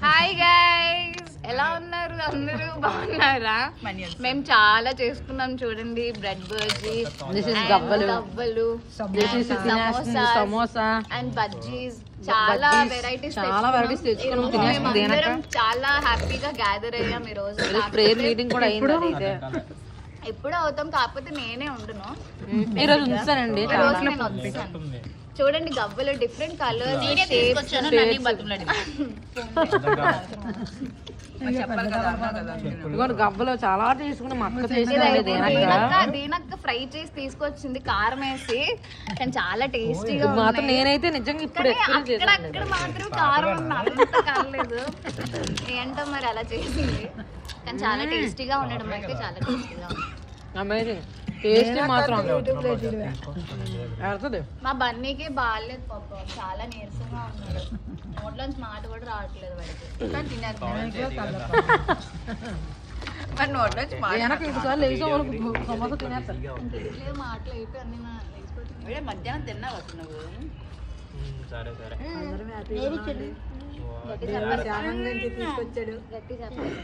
Hi guys, ఎలా ఉన్నారు అందరూ? బాగున్నారా? మేము చాలా చేసుకున్నాం చూడండి. బ్రెడ్ బర్జీ, గవ్వలు, సమోసా అండ్ బజ్జీస్, చాలా వెరైటీస్ తెచ్చుకున్నాం. చాలా హ్యాపీగా గ్యాదర్ అయ్యాం ఈ రోజు. ప్రేయర్ మీటింగ్ కూడా అయింది. ఎప్పుడు అవుతాం, కాకపోతే నేనే ఉండును. ఈ రోజు ఉంచానండి. చూడండి గవ్వలు డిఫరెంట్ కలర్స్, గవ్వలు చాలా తీసుకుని దీనక్క ఫ్రై చేసి తీసుకొచ్చింది కారం వేసి, కానీ చాలా టేస్టీగా మాత్రం నేనైతే నిజంగా ఇప్పుడు అక్కడ మాత్రం కారం అంత కాలేదు. ఏంటో మరి అలా చేసింది, కానీ చాలా టేస్టీగా ఉండడం అయితే చాలా టేస్టీగా ఉంది. అమేజింగ్ టేస్ట్ మాత్రం. మా బన్నీకి బాగాలేదు పాప, చాలా నీరసంగా ఉన్నాడు. నోట్లోంచి మాట కూడా రావట్లేదు వాడికి. మాటలు అయిపోయి అన్ని మధ్యాహ్నం తిన్నావు నువ్వు. గట్టి చెప్పాలి.